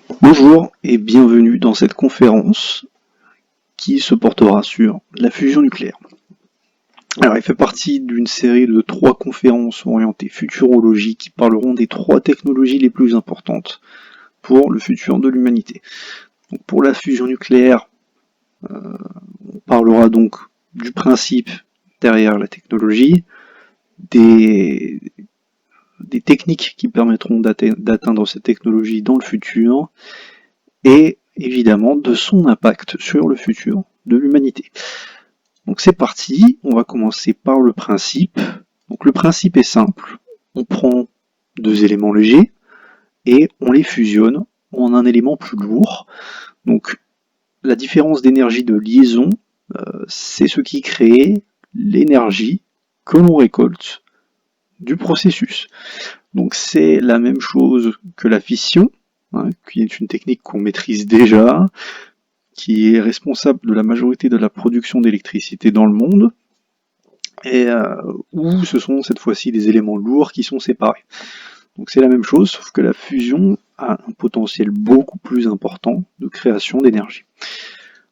Bonjour et bienvenue dans cette conférence qui se portera sur la fusion nucléaire. Alors, il fait partie d'une série de 3 conférences orientées futurologie qui parleront des 3 technologies les plus importantes pour le futur de l'humanité. Donc, pour la fusion nucléaire, on parlera donc du principe derrière la technologie, des techniques qui permettront d'atteindre cette technologie dans le futur, et évidemment de son impact sur le futur de l'humanité. Donc c'est parti, on va commencer par le principe. Donc le principe est simple, on prend 2 éléments légers et on les fusionne en un élément plus lourd. Donc la différence d'énergie de liaison, c'est ce qui crée l'énergie que l'on récolte du processus. Donc c'est la même chose que la fission, qui est une technique qu'on maîtrise déjà, qui est responsable de la majorité de la production d'électricité dans le monde, et où ce sont cette fois-ci des éléments lourds qui sont séparés. Donc c'est la même chose, sauf que la fusion a un potentiel beaucoup plus important de création d'énergie.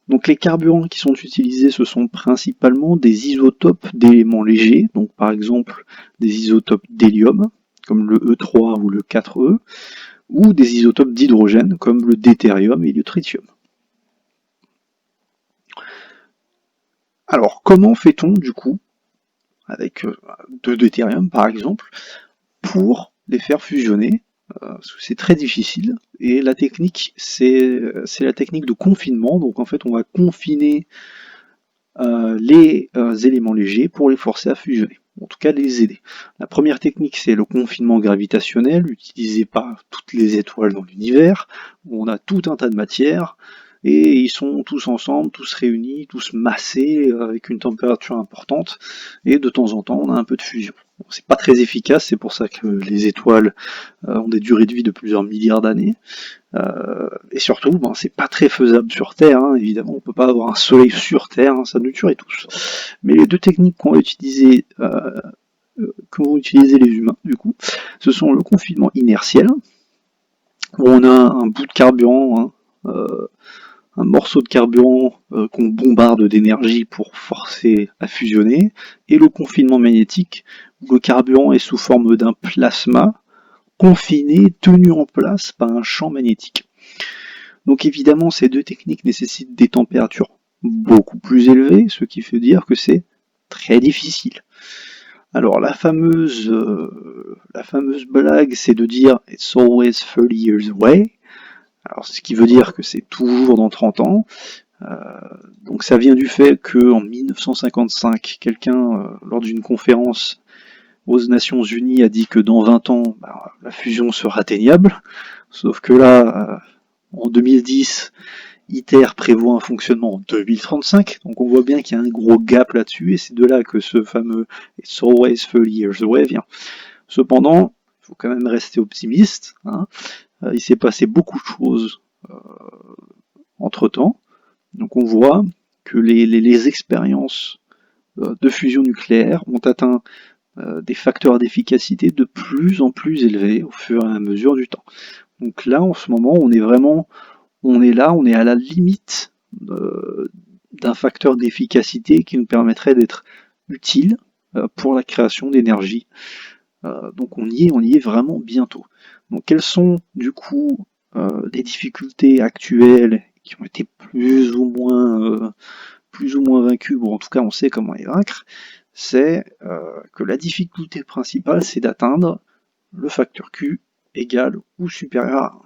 Donc les carburants qui sont utilisés, ce sont principalement des isotopes d'éléments légers, donc par exemple des isotopes d'hélium, comme le E3 ou le 4E, ou des isotopes d'hydrogène, comme le deutérium et le tritium. Alors comment fait-on du coup, avec de deutérium par exemple, pour les faire fusionner, parce que c'est très difficile, et la technique, c'est la technique de confinement, donc en fait on va confiner les éléments légers pour les forcer à fusionner, en tout cas les aider. La première technique, c'est le confinement gravitationnel, utilisé par toutes les étoiles dans l'univers, où on a tout un tas de matières, et ils sont tous ensemble, tous réunis, tous massés, avec une température importante, et de temps en temps on a un peu de fusion. Bon, c'est pas très efficace, c'est pour ça que les étoiles ont des durées de vie de plusieurs milliards d'années, et surtout, c'est pas très faisable sur Terre, évidemment, on peut pas avoir un soleil sur Terre, ça nous tuerait tous. Mais les deux techniques qu'ont utilisé les humains, du coup, ce sont le confinement inertiel, où on a un bout de carburant, un morceau de carburant qu'on bombarde d'énergie pour forcer à fusionner, et le confinement magnétique, où le carburant est sous forme d'un plasma confiné, tenu en place par un champ magnétique. Donc évidemment, ces deux techniques nécessitent des températures beaucoup plus élevées, ce qui fait dire que c'est très difficile. Alors la fameuse blague, c'est de dire It's always 30 years away. Alors ce qui veut dire que c'est toujours dans 30 ans. Donc ça vient du fait qu'en 1955, quelqu'un, lors d'une conférence aux Nations Unies, a dit que dans 20 ans, la fusion sera atteignable. Sauf que là, en 2010, ITER prévoit un fonctionnement en 2035, donc on voit bien qu'il y a un gros gap là-dessus, et c'est de là que ce fameux It's always 30 years away vient. Cependant, il faut quand même rester optimiste, il s'est passé beaucoup de choses entre-temps, donc on voit que les expériences de fusion nucléaire ont atteint des facteurs d'efficacité de plus en plus élevés au fur et à mesure du temps. Donc là, en ce moment, on est à la limite d'un facteur d'efficacité qui nous permettrait d'être utile pour la création d'énergie. Donc on y est vraiment bientôt. Donc quelles sont du coup les difficultés actuelles qui ont été plus ou moins vaincues, bon en tout cas on sait comment les vaincre, c'est que la difficulté principale c'est d'atteindre le facteur Q égal ou supérieur à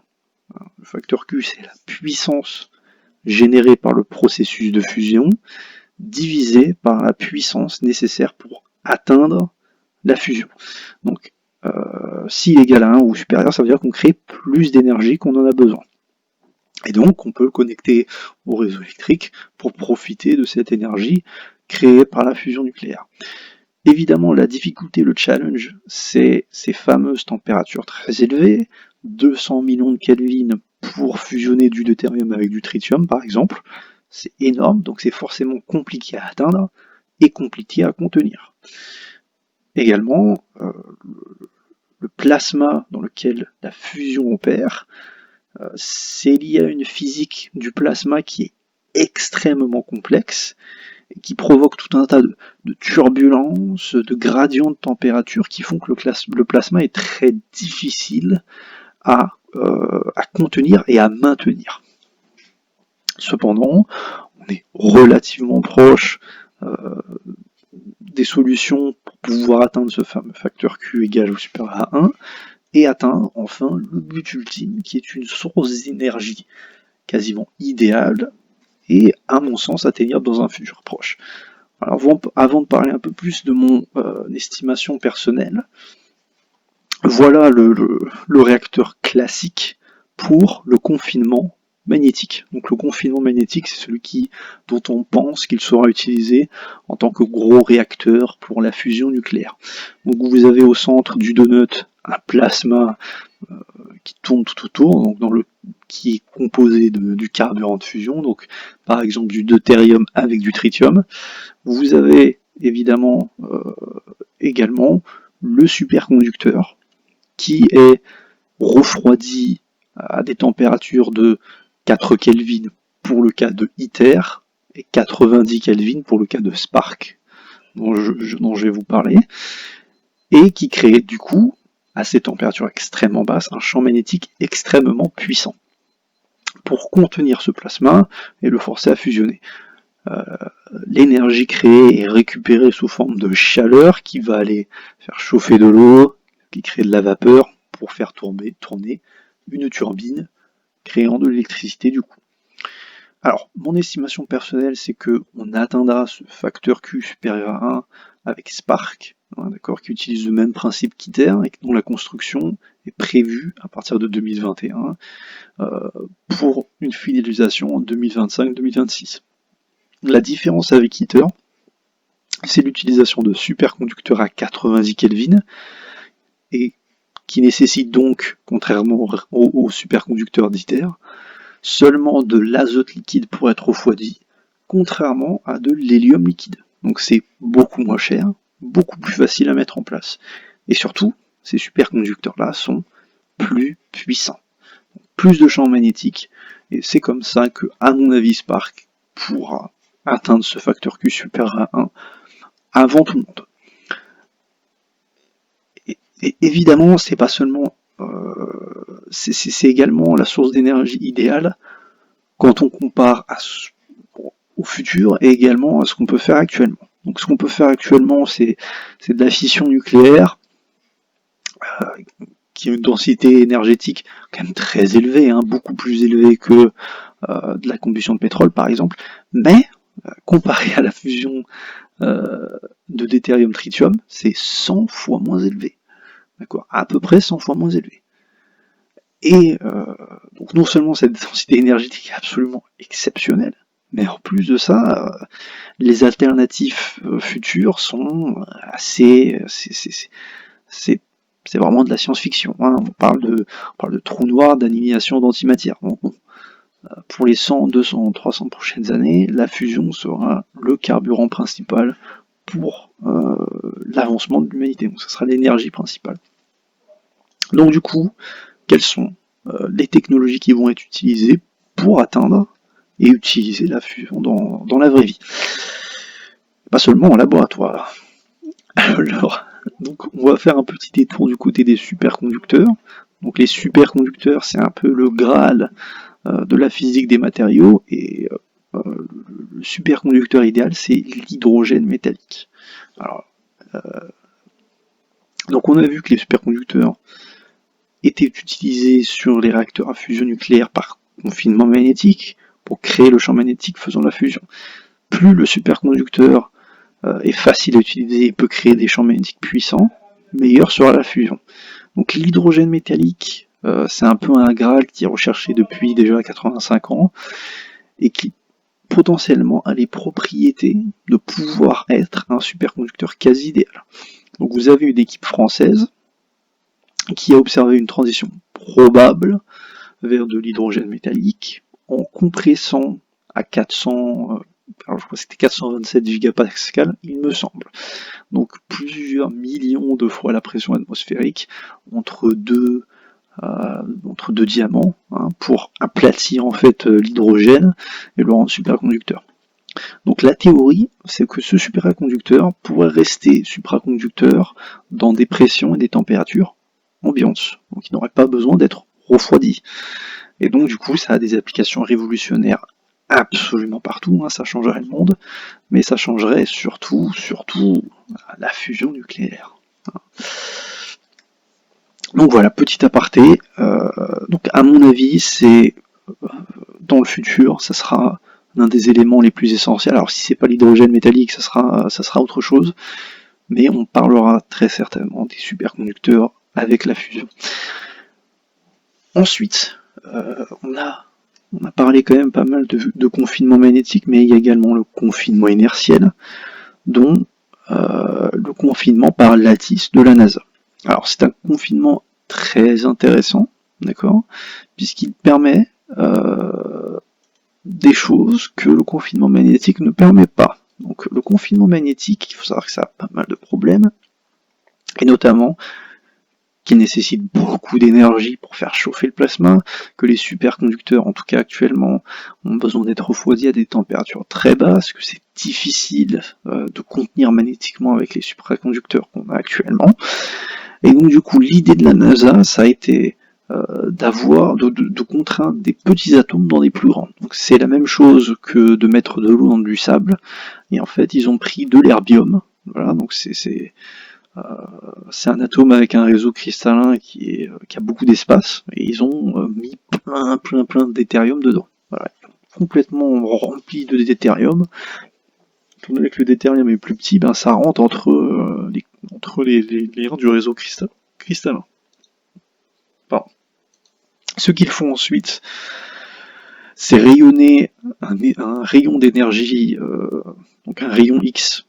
1. Le facteur Q c'est la puissance générée par le processus de fusion, divisé par la puissance nécessaire pour atteindre la fusion. Donc, s'il est égal à 1 ou supérieur, ça veut dire qu'on crée plus d'énergie qu'on en a besoin. Et donc, on peut le connecter au réseau électrique pour profiter de cette énergie créée par la fusion nucléaire. Évidemment, la difficulté, le challenge, c'est ces fameuses températures très élevées, 200 millions de Kelvin pour fusionner du deutérium avec du tritium, par exemple. C'est énorme, donc c'est forcément compliqué à atteindre et compliqué à contenir. Également, le plasma dans lequel la fusion opère C'est lié à une physique du plasma qui est extrêmement complexe et qui provoque tout un tas de turbulences, de gradients de température qui font que le plasma est très difficile à contenir et à maintenir. Cependant, on est relativement proche des solutions pour pouvoir atteindre ce fameux facteur Q égal ou supérieur à 1 et atteindre enfin le but ultime qui est une source d'énergie quasiment idéale et à mon sens atteignable dans un futur proche. Alors avant de parler un peu plus de mon estimation personnelle, voilà le réacteur classique pour le confinement magnétique. Donc le confinement magnétique, c'est celui dont on pense qu'il sera utilisé en tant que gros réacteur pour la fusion nucléaire. Donc vous avez au centre du donut un plasma qui tourne tout autour, donc qui est composé du carburant de fusion, donc par exemple du deutérium avec du tritium. Vous avez évidemment également le superconducteur qui est refroidi à des températures de 4 Kelvin pour le cas de ITER et 90 Kelvin pour le cas de Spark, dont je vais vous parler, et qui crée du coup, à ces températures extrêmement basses, un champ magnétique extrêmement puissant pour contenir ce plasma et le forcer à fusionner. L'énergie créée est récupérée sous forme de chaleur qui va aller faire chauffer de l'eau, qui crée de la vapeur pour faire tourner une turbine créant de l'électricité du coup. Alors, mon estimation personnelle, c'est que on atteindra ce facteur Q supérieur à 1 avec Spark, d'accord, qui utilise le même principe qu'ITER et dont la construction est prévue à partir de 2021 pour une finalisation en 2025-2026. La différence avec ITER, c'est l'utilisation de superconducteurs à 90 Kelvin et qui nécessite donc, contrairement aux superconducteurs d'ITER, seulement de l'azote liquide pour être refroidi, contrairement à de l'hélium liquide. Donc c'est beaucoup moins cher, beaucoup plus facile à mettre en place. Et surtout, ces superconducteurs-là sont plus puissants. Plus de champ magnétique, et c'est comme ça que, à mon avis, Spark pourra atteindre ce facteur Q supérieur à 1 avant tout le monde. Et évidemment, c'est pas seulement c'est également la source d'énergie idéale quand on compare au futur et également à ce qu'on peut faire actuellement. Donc ce qu'on peut faire actuellement, c'est de la fission nucléaire qui a une densité énergétique quand même très élevée, hein, beaucoup plus élevée que de la combustion de pétrole par exemple, mais comparé à la fusion de deutérium-tritium, c'est 100 fois moins élevé. D'accord, à peu près 100 fois moins élevé. Et donc non seulement cette densité énergétique est absolument exceptionnelle, mais en plus de ça, les alternatives futures sont assez... c'est vraiment de la science-fiction. Hein. On parle de trous noirs, d'annihilation d'antimatière. Donc, bon, pour les 100, 200, 300 prochaines années, la fusion sera le carburant principal pour l'avancement de l'humanité. Donc ce sera l'énergie principale. Donc du coup, quelles sont les technologies qui vont être utilisées pour atteindre et utiliser la fusion dans la vraie vie? Pas seulement en laboratoire. Alors, donc on va faire un petit détour du côté des superconducteurs. Donc les superconducteurs, c'est un peu le Graal de la physique des matériaux, et le superconducteur idéal, c'est l'hydrogène métallique. Alors, donc on a vu que les superconducteurs étaient utilisés sur les réacteurs à fusion nucléaire par confinement magnétique pour créer le champ magnétique faisant la fusion. Plus le superconducteur est facile à utiliser et peut créer des champs magnétiques puissants, meilleure sera la fusion. Donc l'hydrogène métallique, c'est un peu un Graal qui est recherché depuis déjà 85 ans et qui potentiellement a les propriétés de pouvoir être un superconducteur quasi idéal. Donc vous avez une équipe française qui a observé une transition probable vers de l'hydrogène métallique en compressant à 400, alors je crois que c'était 427 gigapascal, il me semble. Donc plusieurs millions de fois la pression atmosphérique, entre 2 entre deux diamants, hein, pour aplatir en fait l'hydrogène et le rendre superconducteur. Donc la théorie, c'est que ce supraconducteur pourrait rester supraconducteur dans des pressions et des températures ambiantes, donc il n'aurait pas besoin d'être refroidi. Et donc du coup ça a des applications révolutionnaires absolument partout, hein, ça changerait le monde, mais ça changerait surtout la fusion nucléaire. Donc voilà, petit aparté, donc à mon avis, c'est dans le futur, ça sera l'un des éléments les plus essentiels. Alors si c'est pas l'hydrogène métallique, ça sera autre chose, mais on parlera très certainement des superconducteurs avec la fusion. Ensuite, on a parlé quand même pas mal de confinement magnétique, mais il y a également le confinement inertiel, dont le confinement par lattice de la NASA. Alors c'est un confinement très intéressant, d'accord, puisqu'il permet des choses que le confinement magnétique ne permet pas. Donc le confinement magnétique, il faut savoir que ça a pas mal de problèmes, et notamment qui nécessite beaucoup d'énergie pour faire chauffer le plasma, que les superconducteurs, en tout cas actuellement, ont besoin d'être refroidis à des températures très basses, que c'est difficile de contenir magnétiquement avec les supraconducteurs qu'on a actuellement. Et donc du coup, l'idée de la NASA, ça a été de contraindre des petits atomes dans des plus grands. Donc c'est la même chose que de mettre de l'eau dans du sable, et en fait ils ont pris de l'herbium, voilà, donc c'est un atome avec un réseau cristallin qui a beaucoup d'espace, et ils ont mis plein d'éthérium dedans. Voilà, complètement rempli de déthérium. Étant donné que le déthérium est plus petit, ben ça rentre entre les layers du réseau cristallin. Pardon. Ce qu'ils font ensuite, c'est rayonner un rayon d'énergie, donc un rayon X,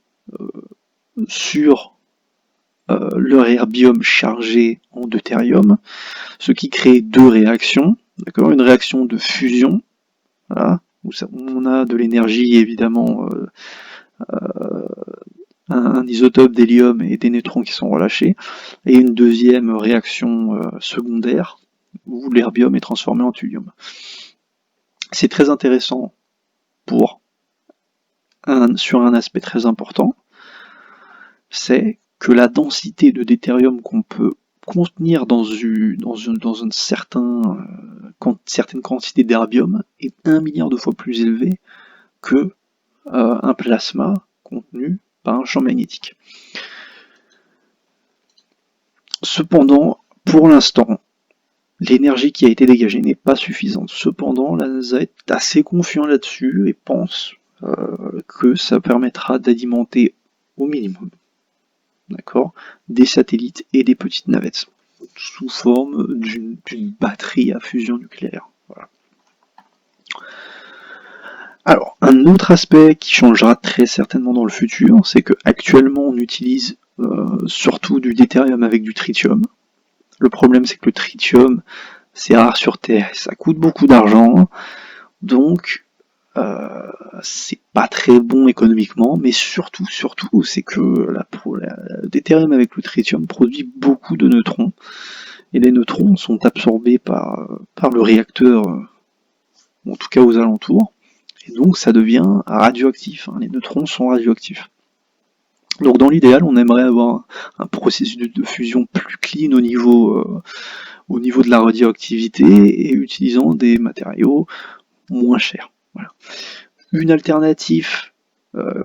sur leur herbium chargé en deutérium, ce qui crée deux réactions, d'accord, une réaction de fusion, voilà, où on a de l'énergie évidemment, un isotope d'hélium et des neutrons qui sont relâchés, et une deuxième réaction secondaire, où l'herbium est transformé en thulium. C'est très intéressant sur un aspect très important, c'est que la densité de deutérium qu'on peut contenir dans une certaine quantité d'herbium est 1 milliard de fois plus élevée que un plasma contenu par un champ magnétique. Cependant, pour l'instant, l'énergie qui a été dégagée n'est pas suffisante. Cependant, la NASA est assez confiant là-dessus et pense que ça permettra d'alimenter au minimum, d'accord, des satellites et des petites navettes, sous forme d'une batterie à fusion nucléaire. Voilà. Alors, un autre aspect qui changera très certainement dans le futur, c'est que actuellement on utilise surtout du deutérium avec du tritium. Le problème, c'est que le tritium, c'est rare sur Terre, ça coûte beaucoup d'argent, donc c'est pas très bon économiquement, mais surtout, c'est que le deutérium avec le tritium produit beaucoup de neutrons, et les neutrons sont absorbés par le réacteur, ou en tout cas aux alentours, et donc ça devient radioactif, hein, les neutrons sont radioactifs. Donc dans l'idéal, on aimerait avoir un processus de fusion plus clean au niveau de la radioactivité et utilisant des matériaux moins chers. Voilà. Une alternative,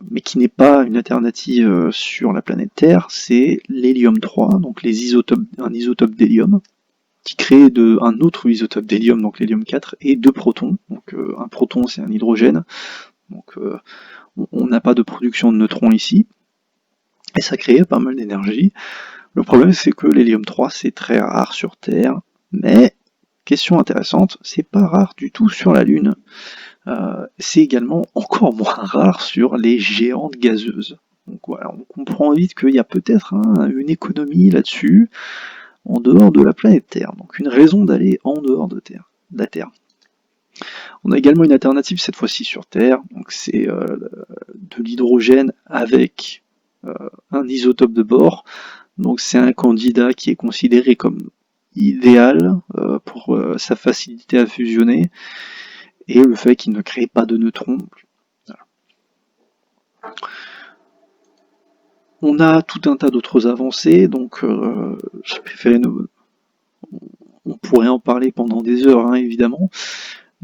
mais qui n'est pas une alternative sur la planète Terre, c'est l'hélium 3, donc un isotope d'hélium, qui crée un autre isotope d'hélium, donc l'hélium 4, et deux protons. Donc un proton, c'est un hydrogène, donc on n'a pas de production de neutrons ici, et ça crée pas mal d'énergie. Le problème, c'est que l'hélium 3, c'est très rare sur Terre, mais, question intéressante, c'est pas rare du tout sur la Lune. C'est également encore moins rare sur les géantes gazeuses. Donc voilà, on comprend vite qu'il y a peut-être une économie là-dessus, en dehors de la planète Terre. Donc une raison d'aller en dehors de la Terre. On a également une alternative, cette fois-ci sur Terre, donc c'est de l'hydrogène avec un isotope de bore. Donc c'est un candidat qui est considéré comme idéal pour sa facilité à fusionner, et le fait qu'il ne crée pas de neutrons. Voilà. On a tout un tas d'autres avancées, donc j'ai préféré on pourrait en parler pendant des heures, hein, évidemment.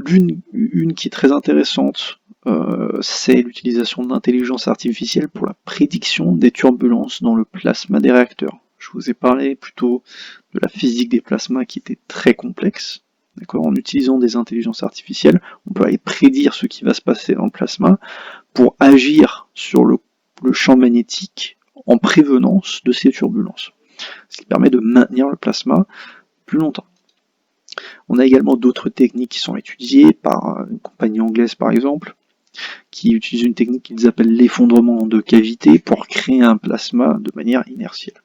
Une qui est très intéressante, c'est l'utilisation de l'intelligence artificielle pour la prédiction des turbulences dans le plasma des réacteurs. Je vous ai parlé plutôt de la physique des plasmas qui était très complexe. D'accord, en utilisant des intelligences artificielles, on peut aller prédire ce qui va se passer dans le plasma pour agir sur le champ magnétique en prévenance de ces turbulences. Ce qui permet de maintenir le plasma plus longtemps. On a également d'autres techniques qui sont étudiées par une compagnie anglaise par exemple, qui utilise une technique qu'ils appellent l'effondrement de cavité pour créer un plasma de manière inertielle.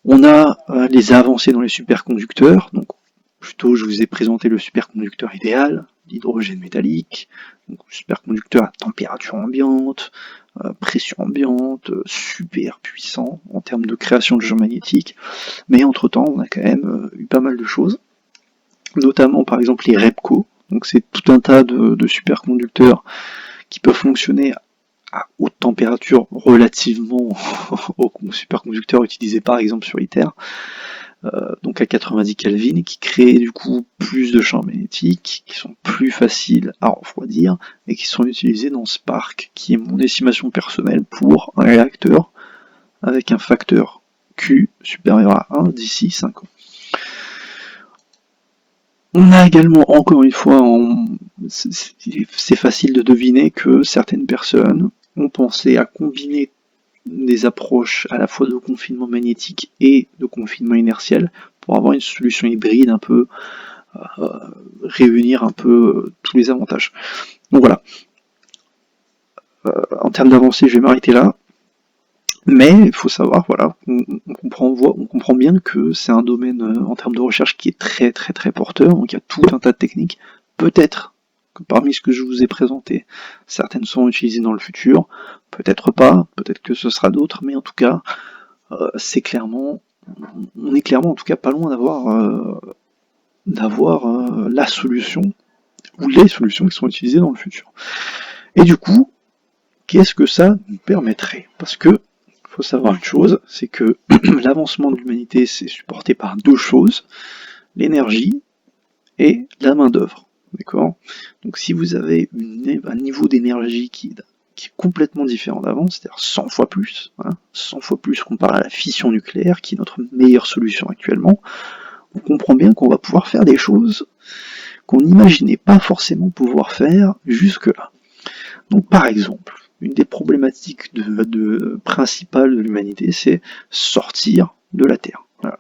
On a les avancées dans les superconducteurs, donc plutôt je vous ai présenté le superconducteur idéal, l'hydrogène métallique, donc superconducteur à température ambiante, pression ambiante, super puissant en termes de création de champs magnétiques, mais entre-temps on a quand même eu pas mal de choses, notamment par exemple les REPCO, donc c'est tout un tas de superconducteurs qui peuvent fonctionner à haute température relativement aux superconducteurs utilisés par exemple sur ITER, donc à 90 Kelvin, qui créent du coup plus de champs magnétiques, qui sont plus faciles à refroidir, et qui sont utilisés dans Spark, qui est mon estimation personnelle pour un réacteur avec un facteur Q supérieur à 1 d'ici 5 ans. On a également, encore une fois, c'est facile de deviner que certaines personnes ont pensé à combiner des approches à la fois de confinement magnétique et de confinement inertiel pour avoir une solution hybride un peu, réunir un peu tous les avantages. Donc voilà. En termes d'avancée, je vais m'arrêter là. Mais il faut savoir, voilà, on comprend bien que c'est un domaine en termes de recherche qui est très très très porteur, donc il y a tout un tas de techniques. Peut-être que parmi ce que je vous ai présenté, certaines seront utilisées dans le futur, peut-être pas, peut-être que ce sera d'autres, mais en tout cas, c'est clairement, on est clairement en tout cas pas loin d'avoir la solution, ou les solutions qui seront utilisées dans le futur. Et du coup, qu'est-ce que ça nous permettrait? Parce que faut savoir une chose, c'est que l'avancement de l'humanité c'est supporté par deux choses, l'énergie et la main d'œuvre. D'accord? Donc si vous avez un niveau d'énergie qui est complètement différent d'avant, c'est-à-dire 100 fois plus, 100 fois plus comparé à la fission nucléaire, qui est notre meilleure solution actuellement, on comprend bien qu'on va pouvoir faire des choses qu'on n'imaginait pas forcément pouvoir faire jusque-là. Donc par exemple, une des problématiques principales de l'humanité, c'est sortir de la Terre. Voilà.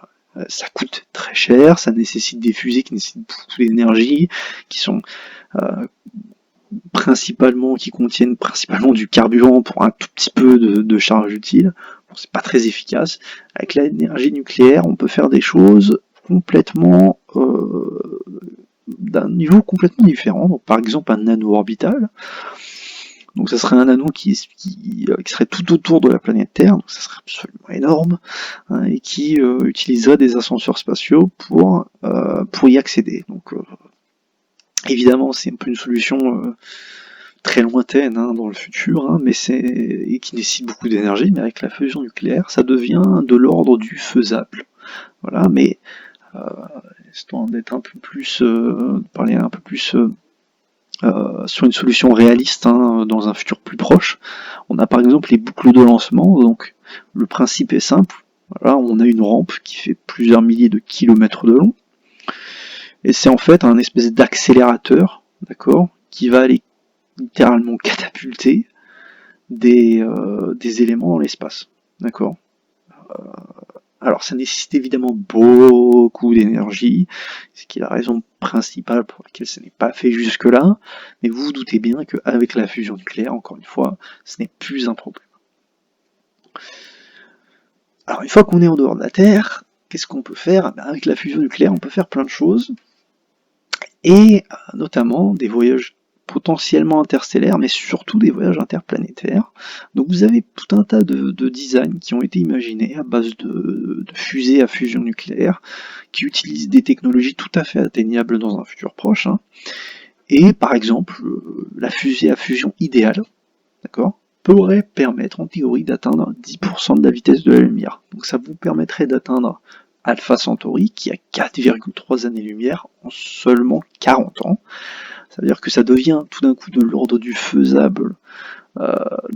Ça coûte très cher, ça nécessite des fusées qui nécessitent beaucoup d'énergie, qui sont qui contiennent principalement du carburant pour un tout petit peu de charge utile. Bon, c'est pas très efficace. Avec l'énergie nucléaire, on peut faire des choses complètement d'un niveau complètement différent. Donc, par exemple, un nano-orbital. Donc ça serait un anneau qui serait tout autour de la planète Terre, donc ça serait absolument énorme, hein, et qui utiliserait des ascenseurs spatiaux pour y accéder. Donc évidemment c'est un peu une solution très lointaine dans le futur, mais et qui nécessite beaucoup d'énergie, mais avec la fusion nucléaire, ça devient de l'ordre du faisable. Voilà, mais histoire d'être un peu plus, parler un peu plus sur une solution réaliste dans un futur plus proche. On a par exemple les boucles de lancement, donc le principe est simple. Voilà, on a une rampe qui fait plusieurs milliers de kilomètres de long, et c'est en fait un espèce d'accélérateur, d'accord, qui va aller littéralement catapulter des éléments dans l'espace, d'accord. Alors ça nécessite évidemment beaucoup d'énergie, ce qui est la raison principale pour laquelle ce n'est pas fait jusque-là, mais vous vous doutez bien qu'avec la fusion nucléaire, encore une fois, ce n'est plus un problème. Alors une fois qu'on est en dehors de la Terre, qu'est-ce qu'on peut faire? Avec la fusion nucléaire, on peut faire plein de choses, et notamment des voyages potentiellement interstellaires, mais surtout des voyages interplanétaires. Donc vous avez tout un tas de designs qui ont été imaginés à base de fusées à fusion nucléaire, qui utilisent des technologies tout à fait atteignables dans un futur proche, hein. Et par exemple, la fusée à fusion idéale, d'accord, pourrait permettre en théorie d'atteindre 10% de la vitesse de la lumière. Donc ça vous permettrait d'atteindre Alpha Centauri, qui a 4,3 années-lumière en seulement 40 ans. Ça veut dire que ça devient tout d'un coup de l'ordre du faisable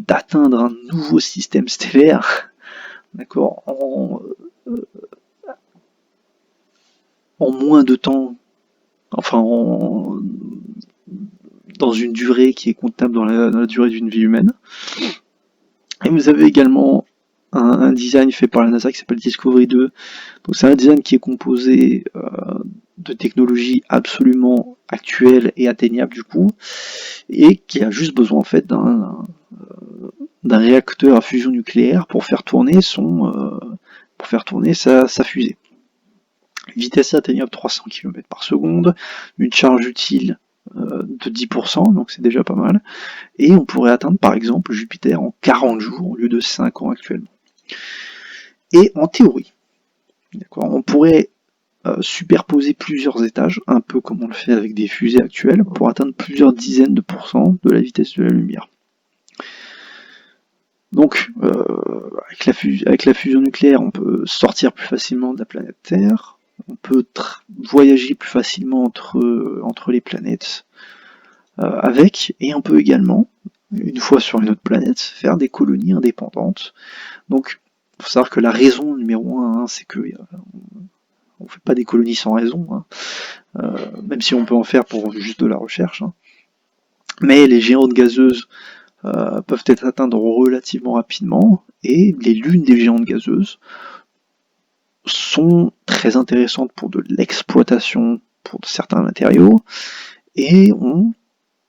d'atteindre un nouveau système stellaire, d'accord, en moins de temps, enfin dans une durée qui est comptable dans la durée d'une vie humaine. Et vous avez également un design fait par la NASA qui s'appelle Discovery 2. Donc c'est un design qui est composé de technologies absolument actuelles et atteignables du coup, et qui a juste besoin en fait d'un réacteur à fusion nucléaire pour faire tourner sa fusée. Vitesse atteignable 300 km par seconde, une charge utile de 10%, donc c'est déjà pas mal, et on pourrait atteindre par exemple Jupiter en 40 jours au lieu de 5 ans actuellement. Et en théorie, on pourrait superposer plusieurs étages, un peu comme on le fait avec des fusées actuelles, pour atteindre plusieurs dizaines de pourcents de la vitesse de la lumière. Donc, avec la fusion nucléaire, on peut sortir plus facilement de la planète Terre, on peut voyager plus facilement entre les planètes avec, et on peut également, une fois sur une autre planète, faire des colonies indépendantes. Donc, il faut savoir que la raison numéro 1, c'est que on fait pas des colonies sans raison, hein, même si on peut en faire pour juste de la recherche. Hein. Mais les géantes gazeuses peuvent être atteintes relativement rapidement, et les lunes des géantes gazeuses sont très intéressantes pour de l'exploitation pour certains matériaux, et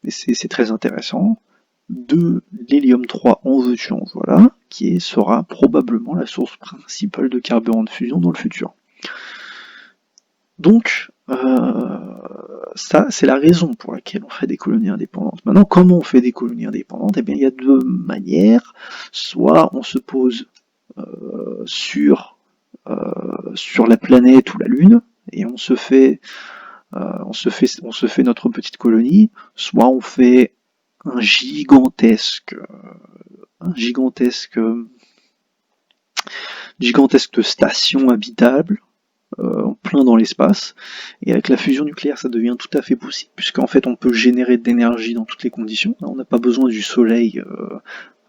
c'est très intéressant, de l'hélium-3 en veux-tu en voilà, qui sera probablement la source principale de carburant de fusion dans le futur. Donc, ça, c'est la raison pour laquelle on fait des colonies indépendantes. Maintenant, comment on fait des colonies indépendantes ? Eh bien, il y a deux manières. Soit on se pose sur la planète ou la Lune, et on se fait notre petite colonie, soit on fait un gigantesque de station habitable, en plein dans l'espace, et avec la fusion nucléaire ça devient tout à fait possible, puisqu'en fait on peut générer de l'énergie dans toutes les conditions, on n'a pas besoin du soleil,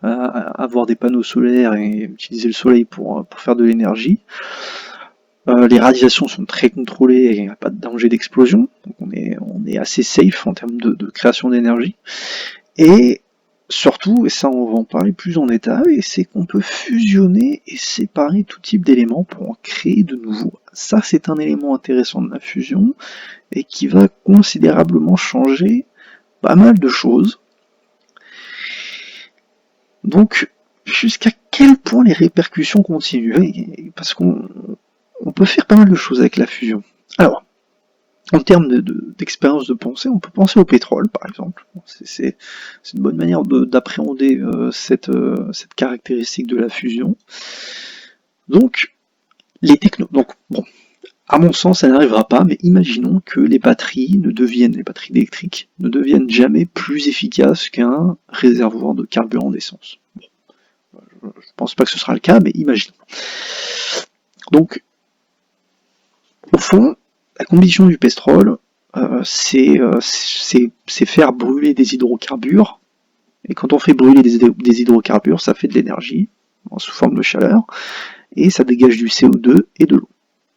avoir des panneaux solaires et utiliser le soleil pour faire de l'énergie. Les radiations sont très contrôlées et il n'y a pas de danger d'explosion, donc on est assez safe en termes de création d'énergie. Et surtout, et ça on va en parler plus en détail, c'est qu'on peut fusionner et séparer tout type d'éléments pour en créer de nouveaux. Ça c'est un élément intéressant de la fusion et qui va considérablement changer pas mal de choses. Donc jusqu'à quel point les répercussions continuent, parce qu'on peut faire pas mal de choses avec la fusion. Alors, en termes d'expérience de pensée, on peut penser au pétrole, par exemple. C'est une bonne manière d'appréhender cette caractéristique de la fusion. Donc, donc, bon, à mon sens, ça n'arrivera pas, mais imaginons que les batteries électriques ne deviennent jamais plus efficaces qu'un réservoir de carburant d'essence. Bon, je ne pense pas que ce sera le cas, mais imaginons. Donc, au fond, la combustion du pétrole, c'est faire brûler des hydrocarbures, et quand on fait brûler des hydrocarbures, ça fait de l'énergie, sous forme de chaleur, et ça dégage du CO2 et de l'eau.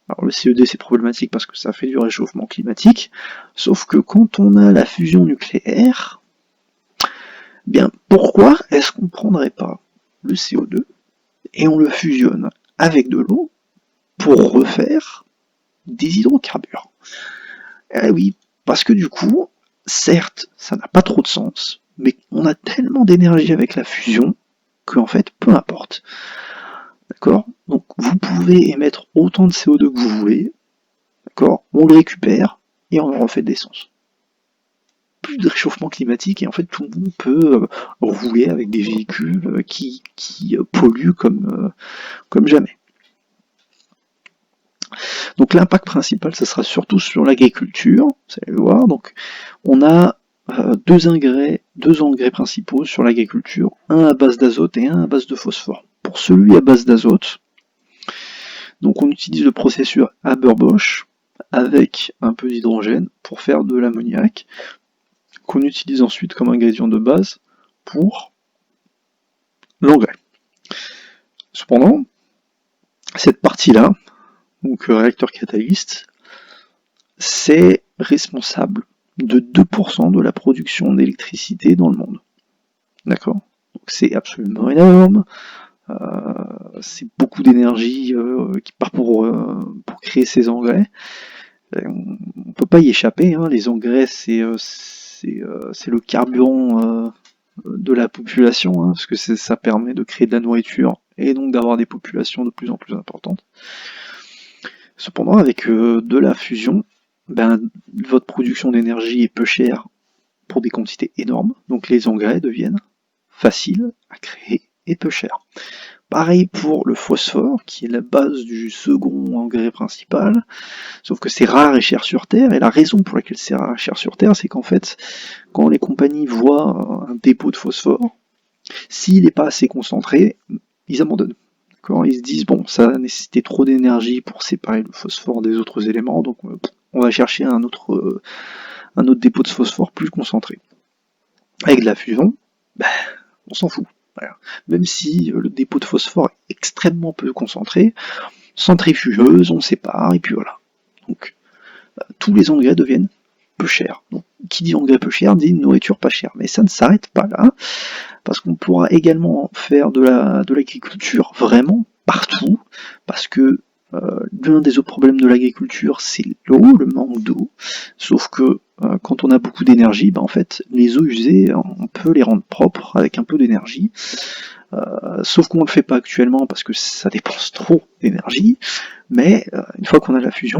Alors le CO2 c'est problématique parce que ça fait du réchauffement climatique, sauf que quand on a la fusion nucléaire, bien pourquoi est-ce qu'on ne prendrait pas le CO2 et on le fusionne avec de l'eau pour refaire des hydrocarbures? Eh oui, parce que du coup, certes, ça n'a pas trop de sens, mais on a tellement d'énergie avec la fusion qu'en fait, peu importe. D'accord ? Donc vous pouvez émettre autant de CO2 que vous voulez, d'accord ? On le récupère et on en refait de l'essence. plus de réchauffement climatique et en fait tout le monde peut rouler avec des véhicules qui polluent comme jamais. Donc l'impact principal, ça sera surtout sur l'agriculture, vous allez le voir. Donc on a deux engrais principaux sur l'agriculture, un à base d'azote et un à base de phosphore. Pour celui à base d'azote, donc on utilise le processus Haber-Bosch avec un peu d'hydrogène pour faire de l'ammoniac, qu'on utilise ensuite comme ingrédient de base pour l'engrais. Cependant, cette partie-là, donc réacteur catalyste, c'est responsable de 2% de la production d'électricité dans le monde. D'accord? Donc c'est absolument énorme, c'est beaucoup d'énergie qui part pour créer ces engrais. On ne peut pas y échapper, hein. Les engrais c'est le carburant de la population, hein, parce que ça permet de créer de la nourriture et donc d'avoir des populations de plus en plus importantes. Cependant, avec de la fusion, votre production d'énergie est peu chère pour des quantités énormes, donc les engrais deviennent faciles à créer et peu chers. Pareil pour le phosphore, qui est la base du second engrais principal, sauf que c'est rare et cher sur Terre, et la raison pour laquelle c'est rare et cher sur Terre, c'est qu'en fait, quand les compagnies voient un dépôt de phosphore, s'il n'est pas assez concentré, ils abandonnent. Ils se disent, bon, ça a nécessité trop d'énergie pour séparer le phosphore des autres éléments, donc on va chercher un autre dépôt de phosphore plus concentré. Avec de la fusion, on s'en fout. Voilà. Même si le dépôt de phosphore est extrêmement peu concentré, centrifugeuse, on sépare, et puis voilà. Donc, tous les engrais deviennent peu chers. Donc, qui dit engrais peu cher dit nourriture pas chère. Mais ça ne s'arrête pas là, parce qu'on pourra également faire de l'agriculture vraiment partout, parce que l'un des autres problèmes de l'agriculture, c'est l'eau, le manque d'eau. Sauf que quand on a beaucoup d'énergie, en fait, les eaux usées, on peut les rendre propres avec un peu d'énergie. Sauf qu'on ne le fait pas actuellement parce que ça dépense trop d'énergie. Mais une fois qu'on a la fusion,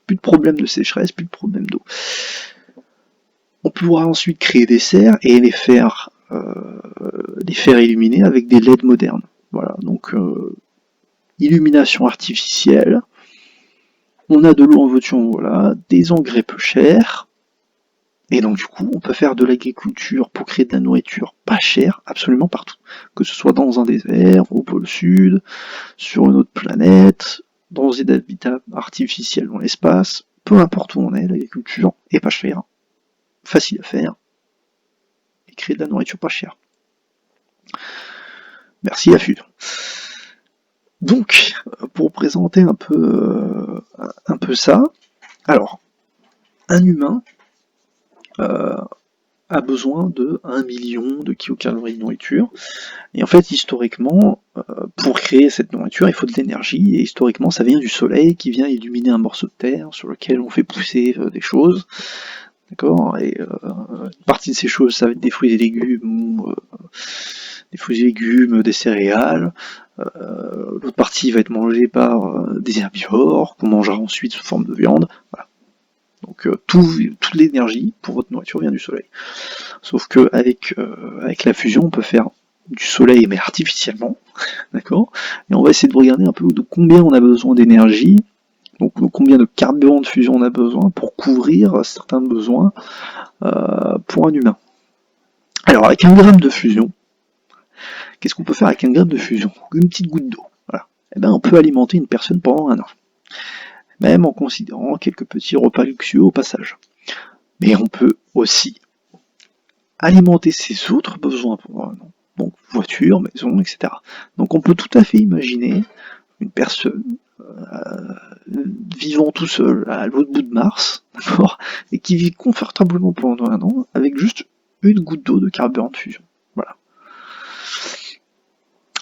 plus de problème de sécheresse, plus de problème d'eau. On pourra ensuite créer des serres et les faire illuminer avec des LED modernes. Voilà, donc illumination artificielle, on a de l'eau en veux-tu en voilà, des engrais peu chers, et donc du coup on peut faire de l'agriculture pour créer de la nourriture pas chère absolument partout, que ce soit dans un désert, au pôle sud, sur une autre planète, dans des habitats artificiels dans l'espace, peu importe où on est, l'agriculture est pas chère, facile à faire, et créer de la nourriture pas chère. Merci à fusion. Donc, pour présenter un peu ça, alors, un humain a besoin de 1 million de kilocalories de nourriture, et en fait, historiquement, pour créer cette nourriture, il faut de l'énergie, et historiquement, ça vient du soleil qui vient illuminer un morceau de terre sur lequel on fait pousser des choses, d'accord, et une partie de ces choses, ça va être des fruits et légumes, des céréales. L'autre partie va être mangée par des herbivores qu'on mangera ensuite sous forme de viande. Voilà. Donc toute l'énergie pour votre nourriture vient du soleil. Sauf que avec la fusion, on peut faire du soleil mais artificiellement, d'accord. Et on va essayer de regarder un peu de combien on a besoin d'énergie, donc combien de carburant de fusion on a besoin pour couvrir certains besoins pour un humain. Alors avec 1 gramme de fusion, qu'est-ce qu'on peut faire avec 1 gramme de fusion? Une petite goutte d'eau. Voilà. Et on peut alimenter une personne pendant 1 an. Même en considérant quelques petits repas luxueux au passage. Mais on peut aussi alimenter ses autres besoins pendant 1 an. Donc voiture, maison, etc. Donc on peut tout à fait imaginer une personne vivant tout seul à l'autre bout de Mars, d'accord, et qui vit confortablement pendant 1 an avec juste une goutte d'eau de carburant de fusion. Voilà.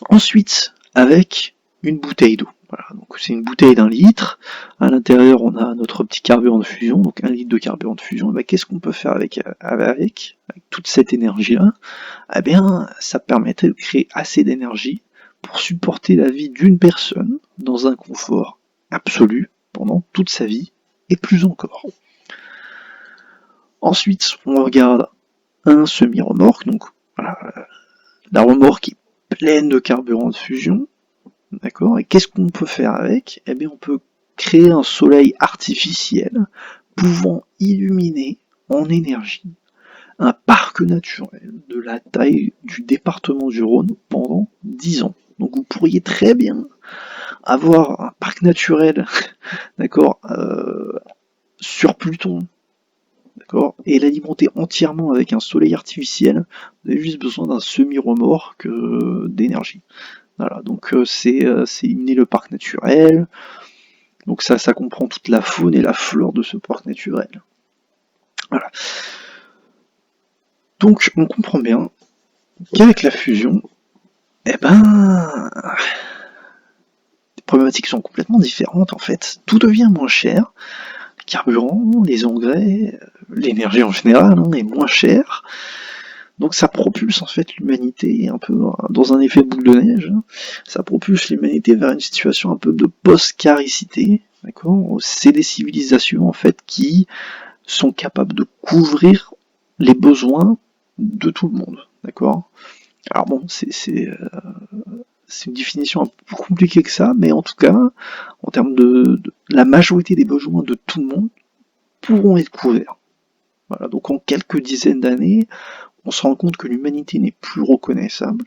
Ensuite, avec une bouteille d'eau. Voilà, donc c'est une bouteille d'1 litre. À l'intérieur, on a notre petit carburant de fusion, donc 1 litre de carburant de fusion. Qu'est-ce qu'on peut faire avec toute cette énergie-là? Eh bien, ça permettrait de créer assez d'énergie pour supporter la vie d'une personne dans un confort absolu pendant toute sa vie, et plus encore. Ensuite, on regarde un semi-remorque, donc voilà, la remorque est pleine de carburant de fusion, d'accord. Et qu'est-ce qu'on peut faire avec? Eh bien, on peut créer un soleil artificiel pouvant illuminer en énergie un parc naturel de la taille du département du Rhône pendant 10 ans. Donc vous pourriez très bien avoir un parc naturel, d'accord, sur Pluton, d'accord, et l'alimenter entièrement avec un soleil artificiel. Vous avez juste besoin d'un semi-remorque d'énergie. Voilà, donc c'est illuminer le parc naturel. Donc ça comprend toute la faune et la flore de ce parc naturel. Voilà. Donc on comprend bien qu'avec la fusion, eh ben, les problématiques sont complètement différentes en fait. Tout devient moins cher. Le carburant, les engrais, l'énergie en général est moins chère. Donc ça propulse en fait l'humanité un peu dans un effet boule de neige. Ça propulse l'humanité vers une situation un peu de post-caricité. D'accord ? C'est des civilisations en fait qui sont capables de couvrir les besoins de tout le monde. D'accord ? Alors bon, c'est une définition un peu plus compliquée que ça, mais en tout cas, en termes de la majorité des besoins de tout le monde pourront être couverts. Voilà, donc en quelques dizaines d'années, on se rend compte que l'humanité n'est plus reconnaissable,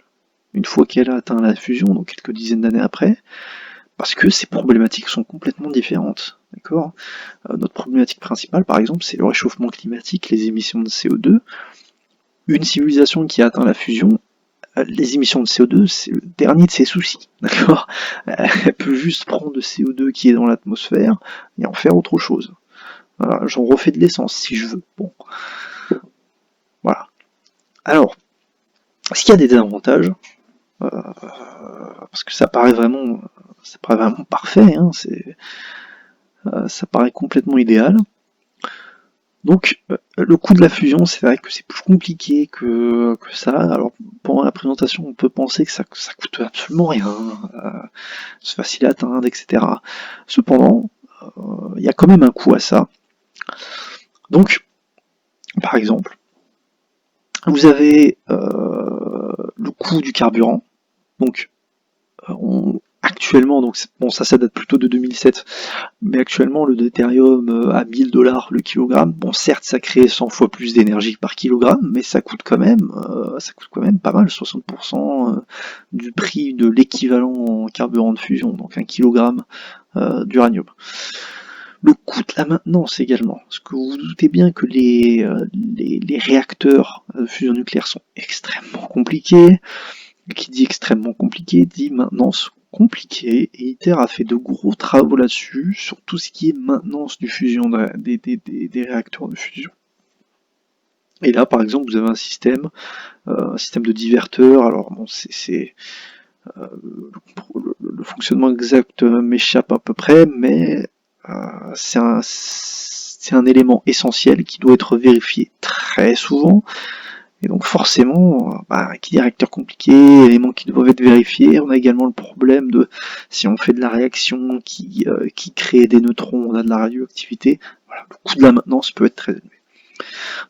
une fois qu'elle a atteint la fusion, donc quelques dizaines d'années après, parce que ces problématiques sont complètement différentes. D'accord ? Notre problématique principale, par exemple, c'est le réchauffement climatique, les émissions de CO2. Une civilisation qui a atteint la fusion, les émissions de CO2, c'est le dernier de ses soucis. D'accord ? Elle peut juste prendre le CO2 qui est dans l'atmosphère et en faire autre chose. Voilà, j'en refais de l'essence si je veux. Bon. Voilà. Alors, est-ce qu'il y a des désavantages ? Parce que ça paraît vraiment parfait, hein, ça paraît complètement idéal. Donc le coût de la fusion, c'est vrai que c'est plus compliqué que ça. Alors pendant la présentation, on peut penser que ça coûte absolument rien, c'est facile à atteindre, etc. Cependant, il y a quand même un coût à ça. Donc, par exemple, vous avez le coût du carburant. Donc actuellement, donc bon, ça date plutôt de 2007, mais actuellement le deutérium à 1000$ le kilogramme. Bon, certes, ça crée 100 fois plus d'énergie par kilogramme, mais ça coûte quand même pas mal, 60% du prix de l'équivalent en carburant de fusion, donc 1 kilogramme d'uranium. Le coût de la maintenance également, parce que vous vous doutez bien que les réacteurs de fusion nucléaire sont extrêmement compliqués. Qui dit extrêmement compliqué, dit maintenance compliquée, et ITER a fait de gros travaux là-dessus, sur tout ce qui est maintenance du fusion des réacteurs de fusion. Et là, par exemple, vous avez un système de diverteur. Alors bon, le fonctionnement exact m'échappe à peu près, mais c'est un élément essentiel qui doit être vérifié très souvent. Et donc forcément, qui dit réacteur compliqué, éléments qui doivent être vérifiés, on a également le problème de si on fait de la réaction qui crée des neutrons, on a de la radioactivité, voilà, le coût de la maintenance peut être très élevé.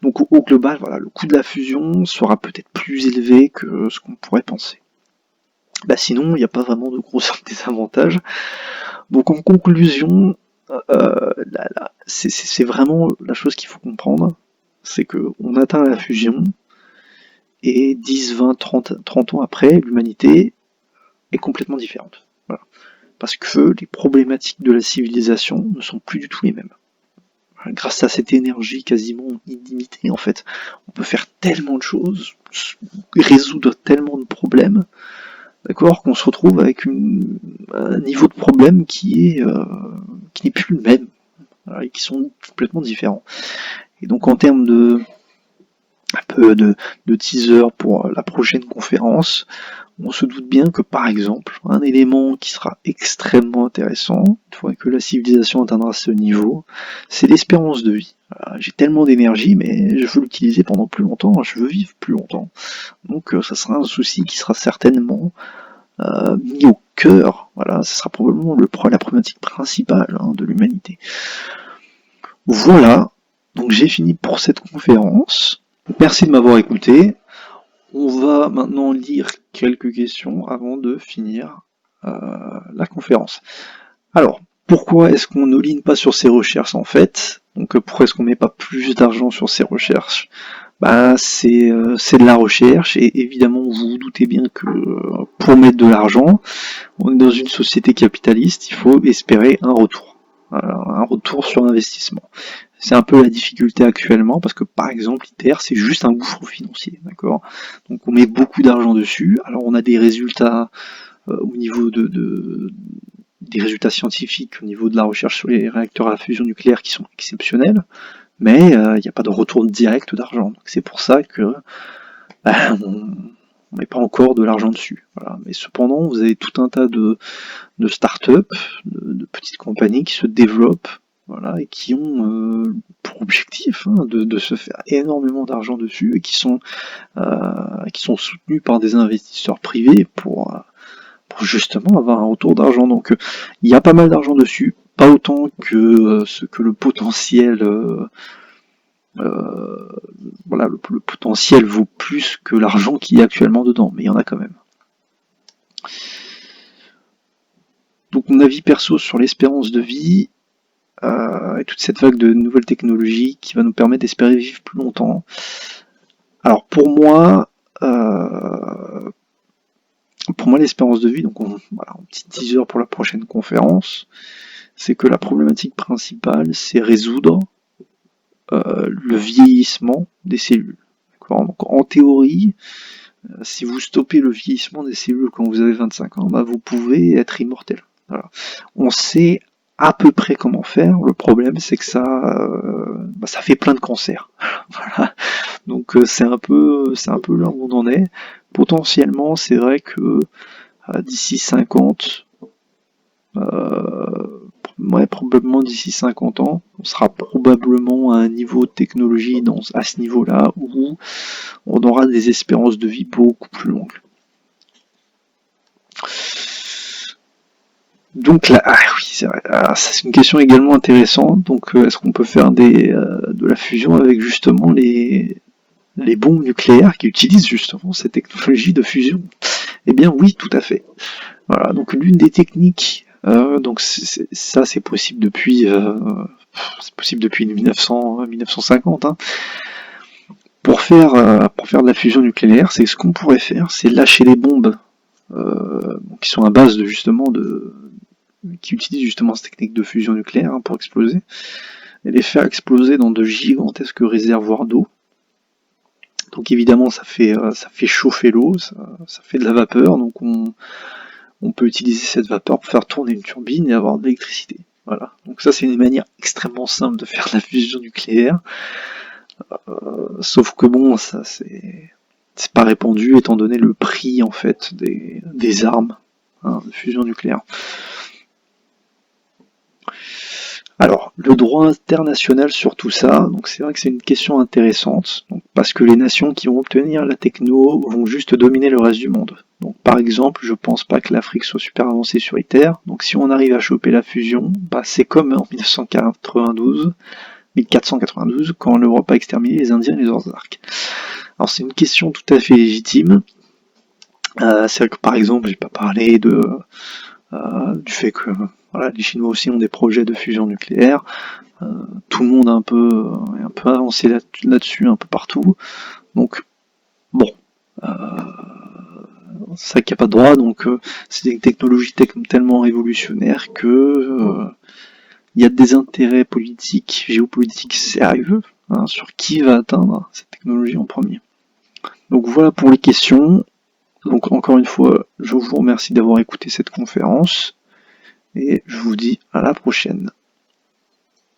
Donc au global, voilà, le coût de la fusion sera peut-être plus élevé que ce qu'on pourrait penser. Sinon, il n'y a pas vraiment de gros désavantages. Donc en conclusion, c'est vraiment la chose qu'il faut comprendre, c'est qu'on atteint la fusion, et 10, 20, 30 ans après, l'humanité est complètement différente. Voilà. Parce que les problématiques de la civilisation ne sont plus du tout les mêmes. Grâce à cette énergie quasiment illimitée, en fait, on peut faire tellement de choses, résoudre tellement de problèmes, d'accord, qu'on se retrouve avec un niveau de problème qui n'est plus le même, voilà, et qui sont complètement différents. Et donc en termes de teaser pour la prochaine conférence, on se doute bien que par exemple, un élément qui sera extrêmement intéressant, une fois que la civilisation atteindra ce niveau, c'est l'espérance de vie. Voilà, j'ai tellement d'énergie, mais je veux l'utiliser pendant plus longtemps, je veux vivre plus longtemps. Donc ça sera un souci qui sera certainement mis au cœur, voilà, ce sera probablement la problématique principale de l'humanité. Voilà, Donc j'ai fini pour cette conférence. Merci de m'avoir écouté. On va maintenant lire quelques questions avant de finir la conférence. Alors, pourquoi est-ce qu'on ne ligne pas sur ces recherches en fait? Donc pourquoi est-ce qu'on met pas plus d'argent sur ces recherches? C'est de la recherche, et évidemment vous vous doutez bien que pour mettre de l'argent, on est dans une société capitaliste, il faut espérer un retour. Voilà, un retour sur investissement. C'est un peu la difficulté actuellement, parce que par exemple ITER c'est juste un gouffre financier, d'accord? Donc on met beaucoup d'argent dessus, alors on a des résultats au niveau des résultats scientifiques, au niveau de la recherche sur les réacteurs à fusion nucléaire qui sont exceptionnels, mais il n'y a pas de retour direct d'argent. Donc c'est pour ça que on met pas encore de l'argent dessus. Voilà. Mais cependant, vous avez tout un tas de start-up, de petites compagnies qui se développent, voilà, et qui ont pour objectif de se faire énormément d'argent dessus, et qui sont soutenus par des investisseurs privés pour justement avoir un retour d'argent. Donc il y a pas mal d'argent dessus, pas autant que ce que le potentiel voilà, le potentiel vaut plus que l'argent qu'il y a actuellement dedans, mais il y en a quand même. Donc mon avis perso sur l'espérance de vie et toute cette vague de nouvelles technologies qui va nous permettre d'espérer vivre plus longtemps. Alors pour moi l'espérance de vie, donc voilà, un petit teaser pour la prochaine conférence, c'est que la problématique principale c'est résoudre le vieillissement des cellules. Donc en théorie, si vous stoppez le vieillissement des cellules quand vous avez 25 ans, vous pouvez être immortel. Voilà. On sait à peu près comment faire. Le problème, c'est que ça fait plein de cancers. Voilà. Donc c'est un peu là où on en est. Potentiellement, c'est vrai que d'ici 50, probablement d'ici 50 ans, on sera probablement à un niveau de technologie à ce niveau-là où on aura des espérances de vie beaucoup plus longues. Donc là, oui, c'est vrai. C'est une question également intéressante. Donc, est-ce qu'on peut faire de la fusion avec justement les bombes nucléaires qui utilisent justement cette technologie de fusion? Eh bien, oui, tout à fait. Voilà. Donc, l'une des techniques, donc ça, c'est possible depuis 1950. Pour faire de la fusion nucléaire, c'est ce qu'on pourrait faire, c'est lâcher des bombes qui sont à base qui utilisent justement cette technique de fusion nucléaire pour exploser, et les faire exploser dans de gigantesques réservoirs d'eau. Donc évidemment ça fait chauffer l'eau, ça fait de la vapeur, donc on peut utiliser cette vapeur pour faire tourner une turbine et avoir de l'électricité. Voilà. Donc ça c'est une manière extrêmement simple de faire de la fusion nucléaire. Sauf que bon, ça c'est pas répandu étant donné le prix en fait des armes de fusion nucléaire. Alors, le droit international sur tout ça, donc c'est vrai que c'est une question intéressante, donc, parce que les nations qui vont obtenir la techno vont juste dominer le reste du monde. Donc par exemple, je pense pas que l'Afrique soit super avancée sur ITER, donc si on arrive à choper la fusion, c'est comme en 1492, quand l'Europe a exterminé les Indiens et les Ozarks. Alors c'est une question tout à fait légitime. C'est vrai que par exemple, j'ai pas parlé du fait que voilà, les Chinois aussi ont des projets de fusion nucléaire. Tout le monde est un peu avancé là-dessus, un peu partout. Donc bon, c'est vrai qu'il n'y a pas de droit, donc c'est une technologie tellement révolutionnaire que il y a des intérêts politiques, géopolitiques sérieux sur qui va atteindre cette technologie en premier. Donc voilà pour les questions. Donc encore une fois, je vous remercie d'avoir écouté cette conférence et je vous dis à la prochaine.